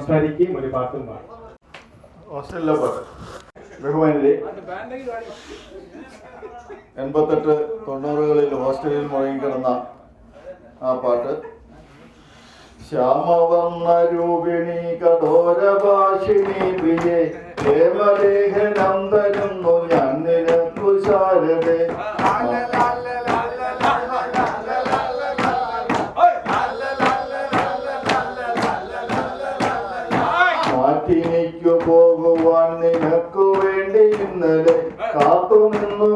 സംസാരിക്കുകയും ഒരു പാട്ടും പാടും. ഓസ്ട്രേലിയ പാട്ട് ബഹുമാനിലെ 88-90കളിൽ ഓസ്ട്രേലിയയിൽ മുഴങ്ങിക്കിടന്ന ആ പാട്ട്. ശ്യാമവർണ്ണ രൂപിണി കഠോരഭാഷിണി പ്രിയേ ദേവലേഖനം തരുന്നു ഞാൻ നിനക്കു ശാരദേ. മാറ്റിനിക്കു പോകുവാൻ നിനക്കു വേണ്ടി ഇന്നലെ കാത്തു നിന്നു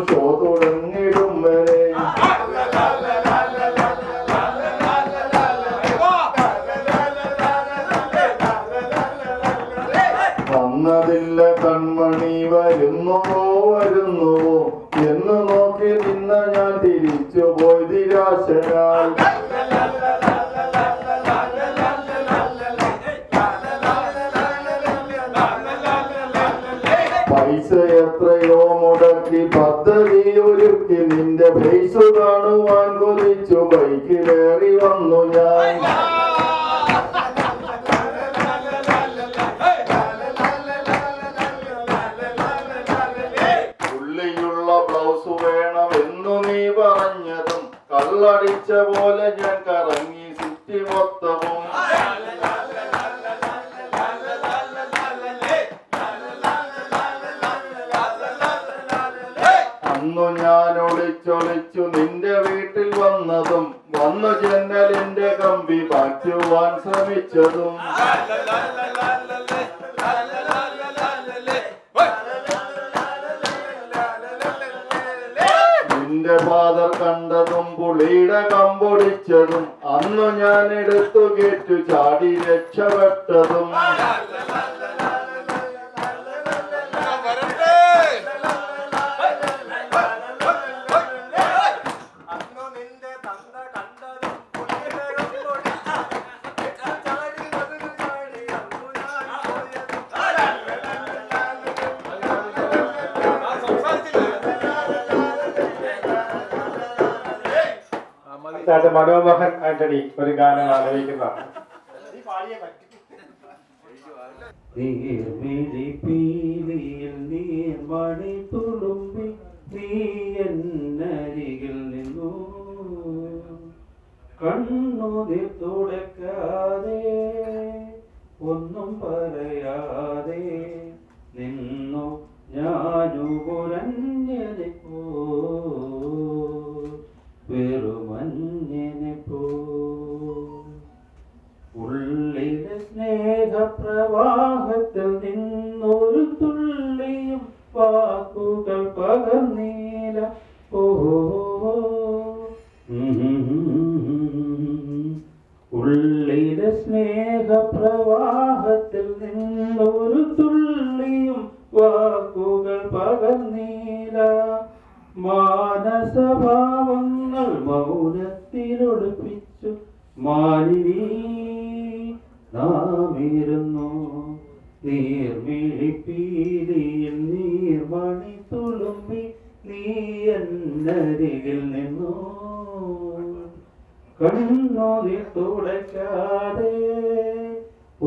ഷോ തുടങ്ങിടും വരെ. വന്നതില്ല കൺമണി വരുന്നുവോ എന്ന് നോക്കി നിന്ന ഞാൻ തിരിച്ചു പോയി നിരാശനായി. പൈസ എത്രയോ മുടക്കി പദ്ധതി ഒരുക്കി നിന്റെ ഫേസ് കാണുവാൻ കൊതിച്ചു ബൈക്കിലേറി വന്നു ഞാൻ. പുള്ളിയുള്ള ബ്ലൗസ് വേണമെന്നു നീ പറഞ്ഞതും കള്ളടിച്ച പോലെ ഞാൻ കറങ്ങി സിറ്റി മൊത്തവും. അന്നു ഞാൻ ഒളിച്ചൊളിച്ചു നിന്റെ വീട്ടിൽ വന്നതും വന്നു ജനലിന്റെ കമ്പി മാറ്റുവാൻ ശ്രമിച്ചതും. നിന്റെ ഫാദർ കണ്ടതും പുളിയുടെ കമ്പൊടിച്ചതും അന്നു ഞാൻ എടുത്തു കേറ്റു ചാടി രക്ഷപ്പെട്ടതും. മനോഹരൻ ആന്റണി ഒരു ഗാനം ആലപിക്കുന്നതാണ്. നീർമണി തുളുമ്പി നീ എന്നരികിൽ നിന്നു കണ്ണുതിർ തുടക്കാതെ ഒന്നും പറയാതെ നിന്നു ഞാനുകുരഞ്ഞനെ പോ വെറുമഞ്ഞനെ പോ. ഉള്ളിലെ സ്നേഹപ്രവാഹത്തിൽ നിന്നൊരു തുള്ളിയും വാക്കുകൾ പകർന്നീല. ഉള്ളിലെ സ്നേഹപ്രവാഹത്തിൽ നിന്നൊരു തുള്ളിയും വാക്കുകൾ പകർന്നീല. മാനസഭാവങ്ങൾ മൗനത്തിലൊളിപ്പിച്ചു മാലിനി നാമിരുന്നു. നീർമിഴിപ്പീലിയിൽ നീർമണി തുളുമ്പി നീ എന്നരികിൽ നിന്നു കണ്ണുതിർ തുടക്കാതെ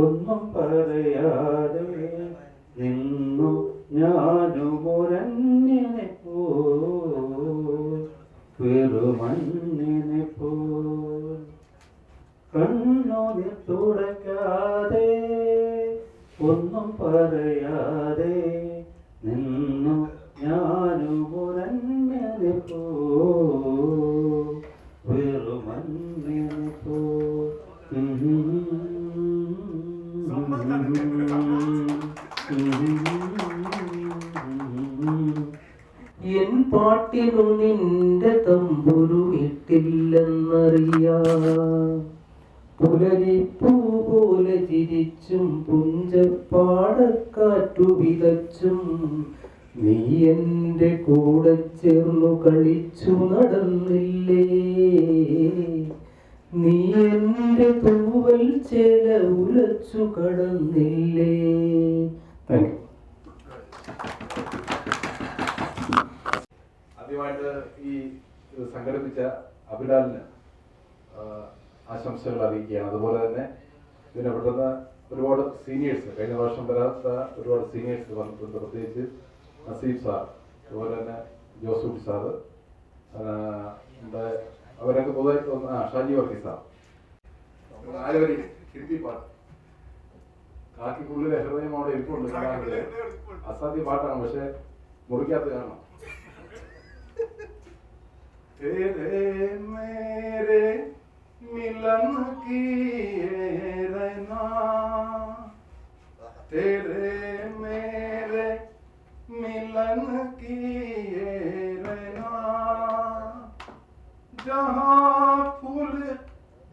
ഒന്നും പറയാതെ നിന്നു ഞാനുമൊരന്യനെ പോ വെറുമഞ്ഞനെ പോ. കണ്ണുതിർ തുടക്കാതെ ഒന്നും പറയാതെ നിന്നു ഞാനുമൊരന്യനെ പോ വെറുമഞ്ഞനെ പോ. എൻ പാട്ടിനും നിന്റെ തമ്പുരു ഇട്ടില്ലെന്നറിയാം. പുലരിപ്പൂ പോലെ ചിരിച്ചും പുഞ്ചപ്പാടക്കാറ്റു വിതച്ചും നീ എൻ്റെ കൂടെ ചേർന്നു കളിച്ചു നടന്നില്ലേ. നീ എൻ്റെ തൂവൽ ചേല ഉലച്ചു കടന്നില്ലേ. Thank you. ആദ്യമായിട്ട് ഈ സംഘടിപ്പിച്ച അഭിലാലിന് ആശംസകൾ അറിയിക്കുകയാണ്. അതുപോലെ തന്നെ പിന്നെ ഇവിടുന്ന് ഒരുപാട് സീനിയേഴ്സ് കഴിഞ്ഞ വർഷം വരാത്ത ഒരുപാട് സീനിയേഴ്സ് വന്നിട്ടുണ്ട്. പ്രത്യേകിച്ച് നസീബ് സാർ, അതുപോലെ തന്നെ ജോസൂട്ടി സാറ്, അവരൊക്കെ പൊതുവായി ഷാജി വർഗീസ് സാർ. 4 വരി ഹിന്ദി പാട്ട് കാക്കിക്കുള്ളിലെ ഹൃദയം അവിടെ ഇരിപ്പുണ്ട്. അസാധ്യ പാട്ടാണ്, പക്ഷെ മുറിക്കാത്ത കാണാം. तेरे मेरे मिलन की रहना, तेरे मेरे मिलन की रहना, जहाँ फूल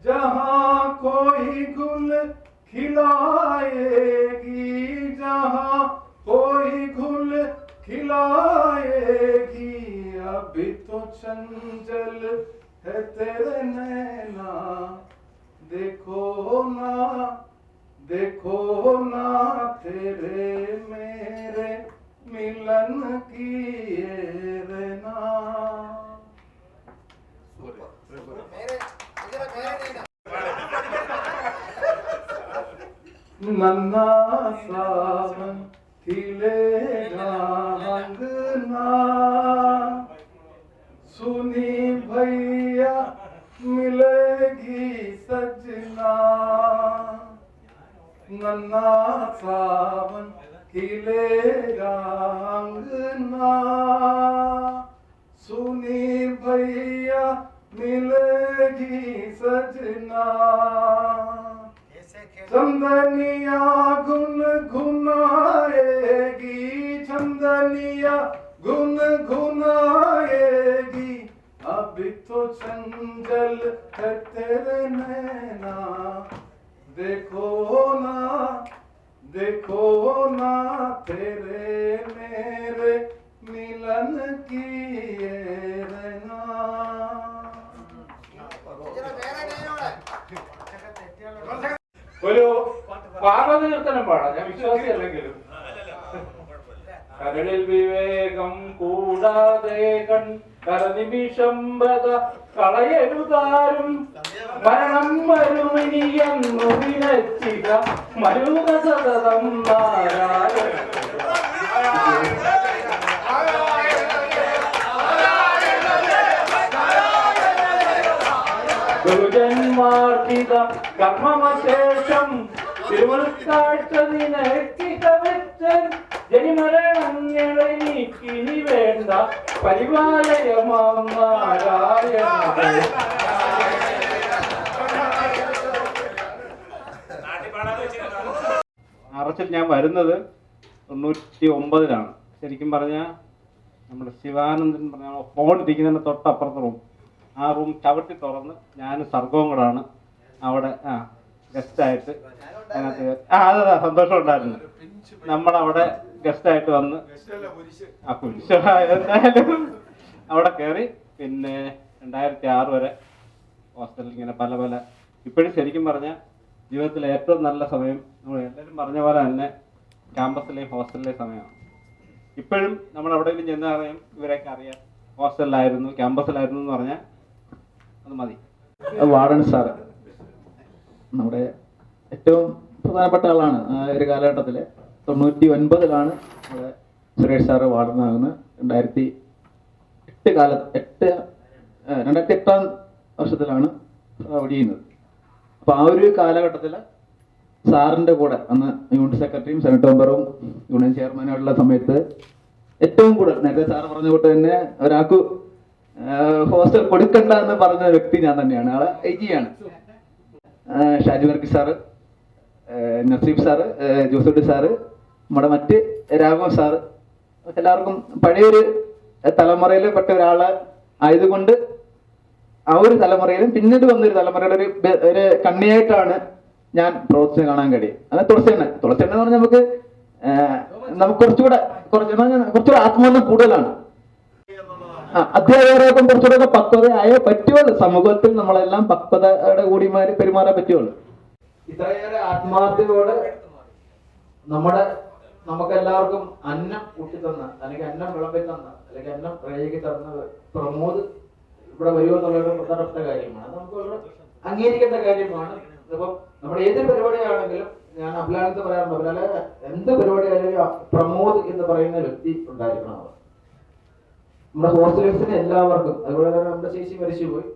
जहाँ कोई गुल खिलाएगी, जहाँ कोई गुल खिलाएगी, अभी तो चंचल है तेरे नैना, देखो ना तेरे मेरे मिलन की रहना. नन्ना सावन खिलेगा अंगना, सुनी भैया मिलेगी सजना, नन्ना सावन खिलेगा अंगना, सुनी भैया मिलेगी सजना, चंदनिया गुनगुनाएगी, चंदनिया गुनगुनाएगी, अभी तो चंचल है तेरे नैना, देखो ना तेरे मेरे मिलन की रहना. ഒരു പാർവതീർത്ഥനം പാടാം, ഞാൻ വിശ്വാസിയല്ലെങ്കിലും. കരളിൽ വിവേകം കൂടാതെ കരനിമിഷം വ്രത കളയരുതാരും, മരണം വരുമിനിയെന്നു വിലച്ചിക മരുക സതതം നാരായണ. ഗുരുജന്മാർജിത കർമ്മമശേഷം തിരുമുൽക്കാഴ്ചതിനെത്തികവെച്ചൻ, ജനിമരണങ്ങളെ നീക്കിനി വേണ്ട പരിപാലയമാം നാരായണ. അറച്ചിൽ ഞാൻ വരുന്നത് 99-ലാണ്. ശരിക്കും പറഞ്ഞാൽ നമ്മുടെ ശിവാനന്ദൻ പറഞ്ഞ ഫോൺ ഇരിക്കുന്നതിന് തൊട്ടപ്പുറത്ത് റൂം, ആ റൂം ചവിട്ടി തുറന്ന് ഞാനും സർഗവും കൂടാണ് അവിടെ ഗസ്റ്റായിട്ട് അതിനകത്ത് അതെ സന്തോഷം ഉണ്ടായിരുന്നു. നമ്മളവിടെ ഗസ്റ്റായിട്ട് വന്ന് എന്തായാലും അവിടെ കയറി. പിന്നെ 2006 വരെ ഹോസ്റ്റലിൽ ഇങ്ങനെ പല ഇപ്പോഴും ശരിക്കും പറഞ്ഞാൽ ജീവിതത്തിലെ ഏറ്റവും നല്ല സമയം നമ്മൾ എല്ലാവരും പറഞ്ഞ പോലെ തന്നെ ക്യാമ്പസിലെയും ഹോസ്റ്റലിലെയും സമയമാണ്. ഇപ്പോഴും നമ്മൾ എവിടെയെങ്കിലും ചെന്ന് അറിയാം, ഇവരെയൊക്കെ അറിയാം, ഹോസ്റ്റലിലായിരുന്നു ക്യാമ്പസിലായിരുന്നു എന്ന് പറഞ്ഞാൽ അത് മതി. വാർഡൻ സാറ് നമ്മുടെ ഏറ്റവും പ്രധാനപ്പെട്ട ആളാണ്. ആ ഒരു കാലഘട്ടത്തിൽ 99-ലാണ് നമ്മുടെ സുരേഷ് സാറ് വാർഡനാകുന്നത്. 2008 വർഷത്തിലാണ് ഒഴിയുന്നത്. അപ്പോൾ ആ ഒരു കാലഘട്ടത്തിൽ സാറിൻ്റെ കൂടെ അന്ന് യൂണിറ്റ് സെക്രട്ടറിയും സെനറ്റ് മെമ്പറും യൂണിയൻ ചെയർമാനുമുള്ള സമയത്ത് ഏറ്റവും കൂടുതൽ നേരത്തെ സാറ് പറഞ്ഞ കൊണ്ട് തന്നെ ഒരാൾക്ക് ഹോസ്റ്റൽ കൊടുക്കണ്ട എന്ന് പറഞ്ഞ വ്യക്തി ഞാൻ തന്നെയാണ്. ആളെ ഐജിയാണ്. ഷാജി വർഗീസ് സാറ്, നസീബ് സാറ്, ജോസൂട്ടി സാറ്, നമ്മുടെ മറ്റ് രാഘവൻ സാറ്, എല്ലാവർക്കും പഴയൊരു തലമുറയിൽ പെട്ട ഒരാൾ ആയതുകൊണ്ട് ആ ഒരു തലമുറയിലും പിന്നീട് വന്നൊരു തലമുറയുടെ ഒരു കണ്ണിയായിട്ടാണ് ഞാൻ പ്രവർത്തിച്ച് കാണാൻ കഴിയും. അത് തുളസിയെണ്ണ എന്ന് പറഞ്ഞാൽ നമുക്ക് കുറച്ചുകൂടെ ആത്മാർത്ഥം കൂടുതലാണ്. അധ്യാപകർക്കും കുറച്ചുകൂടെ പക്വതയായ പറ്റുള്ളൂ. സമൂഹത്തിൽ നമ്മളെല്ലാം പക്വതയുടെ കൂടി പെരുമാറാൻ പറ്റുള്ളൂ. ഇത്രയേറെ ആത്മാർത്ഥതയോടെ നമുക്കെല്ലാവർക്കും അന്നം ഊട്ടിത്തന്ന, അല്ലെങ്കിൽ അന്നം വിളമ്പി തന്ന, അല്ലെങ്കിൽ അന്നം റേക്കി തന്ന പ്രമോദ് ഇവിടെ വരുമെന്നുള്ളത് പ്രധാനപ്പെട്ട കാര്യമാണ്. അത് നമുക്ക് അംഗീകരിക്കേണ്ട കാര്യമാണ്. ഇതിപ്പം നമ്മൾ ഏത് പരിപാടിയാണെങ്കിലും ഞാൻ അബ്ലാനത്ത് പറയാറുണ്ട്, അബ്ലാലെ എന്ത് പരിപാടിയായാലും പ്രമോദ് എന്ന് പറയുന്ന വ്യക്തി ഉണ്ടായിരിക്കണം അവിടെ. നമ്മുടെ ഹോസ്റ്റലേഴ്സിന് എല്ലാവർക്കും, അതുപോലെ തന്നെ നമ്മുടെ ചേച്ചി മരിച്ചുപോയി,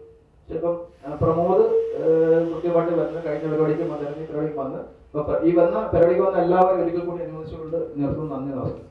ചിലപ്പം പ്രമോദ് കൃത്യമായിട്ട് വന്ന് കഴിഞ്ഞ പരിപാടിക്ക് വന്ന് പരിപാടിക്ക് വന്ന് ഈ വന്ന പരിപാടിക്ക് വന്ന എല്ലാവരും ഒരിക്കൽ കൂടി അനുവദിച്ചുകൊണ്ട് നിർത്തുന്നു. നന്ദി, നമസ്കാരം.